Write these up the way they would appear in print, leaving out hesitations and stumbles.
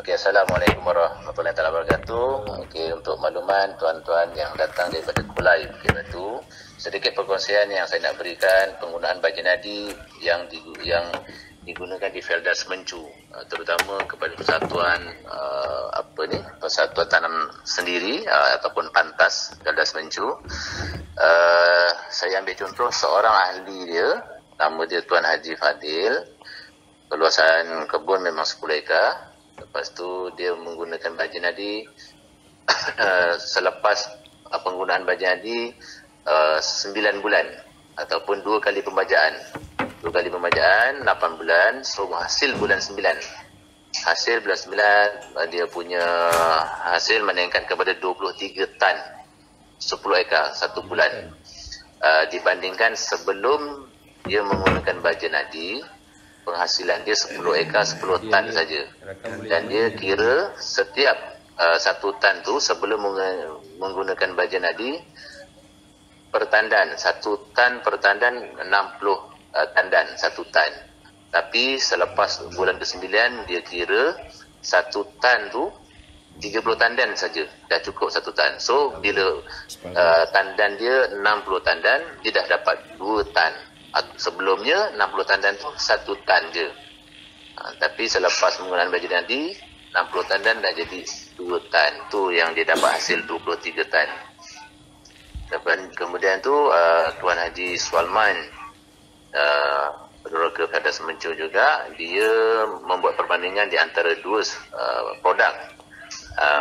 Okey, Assalamualaikum warahmatullahi wabarakatuh. Okey, untuk makluman tuan-tuan yang datang daripada Kulai Bukit Batu, sedikit perkongsian yang saya nak berikan penggunaan baja nadi yang digunakan di Felda Semencu, terutama kepada persatuan persatuan tanam sendiri ataupun pantas Felda Semencu. Saya ambil contoh seorang ahli dia, nama dia Tuan Haji Fadil. Keluasan kebun memang 10 ekar. Lepas tu dia menggunakan baja nadi selepas penggunaan baja nadi 9 bulan ataupun 2 kali pembajaan. 2 kali pembajaan 8 bulan, so hasil bulan 9. Hasil bulan 9 dia punya hasil meningkat kepada 23 tan 10 ekar 1 bulan. Dibandingkan sebelum dia menggunakan baja nadi, penghasilan dia 10 ekar 10 tan saja. Dan dia kira setiap 1 tan tu sebelum menggunakan baja nadi, pertandan 1 tan pertandan 60 tandan 1 tan. Tapi selepas bulan ke-9 dia kira 1 tan tu 30 tandan saja, dah cukup 1 tan. So bila tandan dia 60 tandan, dia dah dapat 2 tan. Sebelumnya 60 tandan tu 1 tan je. Tapi selepas penggunaan baja nadi 60 tandan dah jadi 2 tan. Tu yang dia dapat hasil 23 tan. Kemudian tu Tuan Haji Sualman, Peneroka Felda Semencu juga, dia membuat perbandingan di antara 2 produk.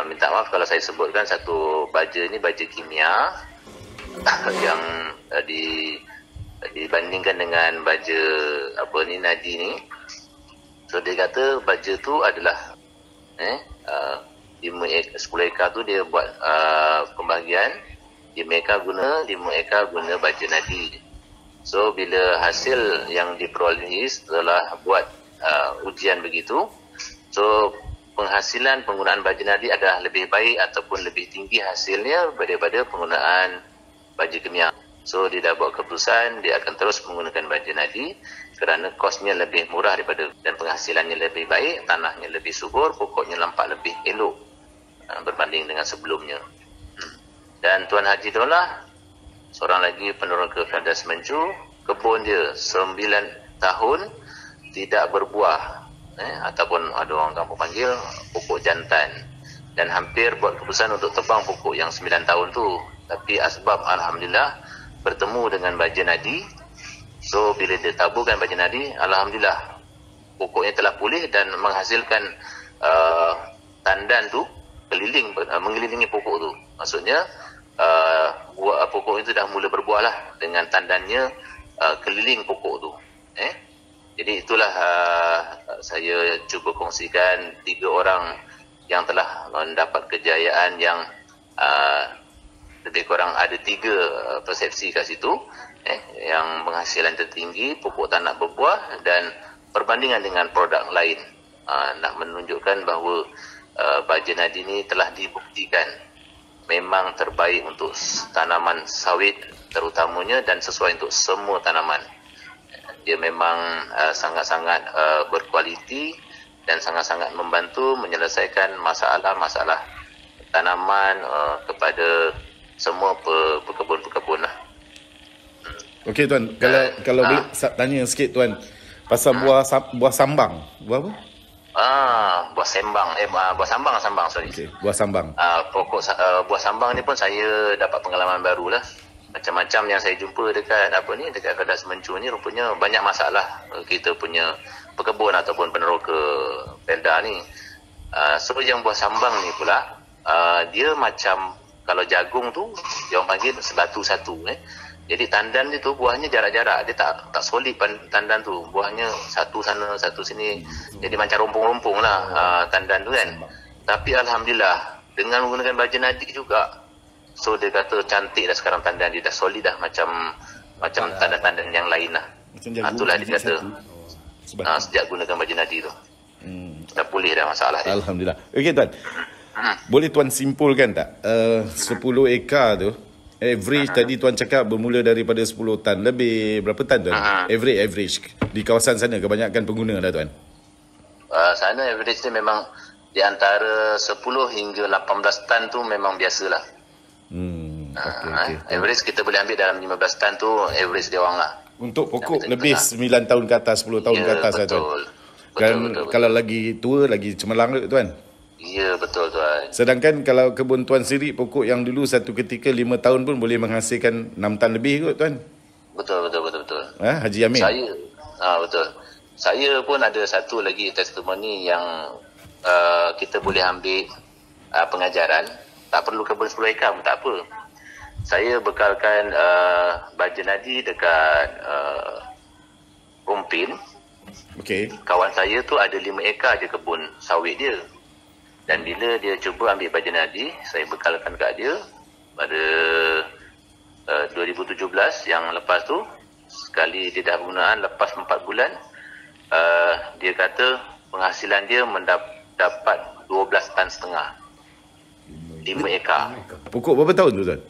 Minta maaf kalau saya sebutkan satu baja ni baja kimia yang dibandingkan dengan baja nadi ni. So dia kata baja tu adalah 10 ekar tu dia buat pembahagian, 5 ekar guna, 5 ekar guna baja nadi. So bila hasil yang diperolehi setelah buat ujian begitu, so penghasilan penggunaan baja nadi adalah lebih baik ataupun lebih tinggi hasilnya daripada penggunaan baja kimia. So dia dah buat keputusan dia akan terus menggunakan baja nadi kerana kosnya lebih murah daripada dan penghasilannya lebih baik, tanahnya lebih subur, pokoknya nampak lebih elok berbanding dengan sebelumnya. Dan Tuan Haji Dolah, seorang lagi peneroka Felda Semencu, kebun dia 9 tahun tidak berbuah, ataupun ada orang kampung panggil pokok jantan, dan hampir buat keputusan untuk tebang pokok yang 9 tahun tu. Tapi asbab alhamdulillah bertemu dengan baja nadi. So bila dia taburkan baja nadi, alhamdulillah pokoknya telah pulih dan menghasilkan tandan tu mengelilingi pokok tu. Maksudnya pokok itu dah mula berbuah lah dengan tandannya keliling pokok tu. Jadi itulah saya cuba kongsikan 3 orang yang telah mendapat kejayaan yang lebih kurang ada 3 persepsi kat situ, yang penghasilan tertinggi, pokok tanah berbuah, dan perbandingan dengan produk lain. Nak menunjukkan bahawa baja nadi ni telah dibuktikan memang terbaik untuk tanaman sawit terutamanya dan sesuai untuk semua tanaman. Dia memang sangat-sangat berkualiti dan sangat-sangat membantu menyelesaikan masalah-masalah tanaman kepada semua pekebun-pekebun lah. Okey Tuan, kalau boleh tanya sikit Tuan pasal buah sambang. Buah apa? Buah sambang. Sorry. Okay, buah sambang. Buah sambang ni pun saya dapat pengalaman baru lah. Macam-macam yang saya jumpa dekat Felda Semencu ni, rupanya banyak masalah kita punya pekebun ataupun peneroka Felda ni. So yang buah sambang ni pula, dia macam kalau jagung tu dia orang panggil sebatu satu. Jadi tandan dia tu buahnya jarak-jarak, dia tak solid tandan tu, buahnya satu sana satu sini, jadi macam rompong-rompong lah tandan tu kan. Tapi alhamdulillah dengan menggunakan baja nadi juga, so dia kata cantik dah sekarang tandan dia, dah solid dah macam tandan-tandan yang lain lah. Itulah dia kata sejak gunakan baja nadi tu dah pulih dah masalah dia. Alhamdulillah. Okey Tuan, boleh Tuan simpulkan tak 10 ekar tu average tadi Tuan cakap bermula daripada 10 tan, lebih berapa tan Tuan? Average di kawasan sana kebanyakan pengguna lah Tuan. Sana average dia memang di antara 10 hingga 18 tan tu memang biasalah. Okay. Average kita boleh ambil dalam 15 tan tu average dia orang lah. Untuk pokok lebih 9 tahun ke atas, 10 tahun ke atas lah tuan. Betul. Kalau lagi tua, lagi cemerlang tu tuan. Ya, betul tuan. Sedangkan kalau kebun tuan sendiri, pokok yang dulu satu ketika 5 tahun pun boleh menghasilkan 6 tan lebih kot tuan. Betul. Haji Amin. Betul. Saya pun ada satu lagi testimoni yang kita boleh ambil pengajaran. Tak perlu kebun 10 ekar pun tak apa. Saya bekalkan baja nadi dekat Rompin. Okey. Kawan saya tu ada 5 ekar je kebun sawit dia. Dan bila dia cuba ambil baja nadi, saya bekalkan kat dia pada 2017 yang lepas tu. Sekali dia dah penggunaan, lepas 4 bulan, dia kata penghasilan dia dapat 12 tan setengah. 5 ekar. Pokok berapa tahun tu tuan?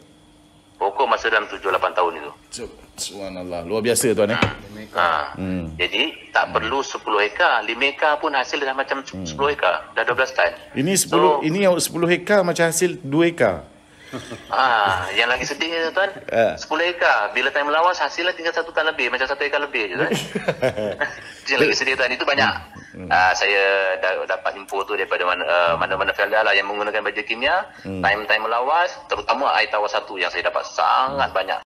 Pokok masa dalam 7-8 tahun itu. Subhanallah, luar biasa tuan Jadi tak perlu 10 ekar, 5 ekar pun hasil dah macam 10 ekar, dah 12 tan. Ini 10 ini 10 hektar macam hasil 2 ekar. Yang lagi sedih tuan, 10 ekar bila time melawas hasilnya tinggal 1 tan lebih, macam 1 ekar lebih je tuan. Yang lagi sedih tuan, itu banyak. Saya dapat info tu daripada mana-mana Felda lah yang menggunakan baja kimia, time-time melawas, terutama air tawar 1 yang saya dapat sangat banyak.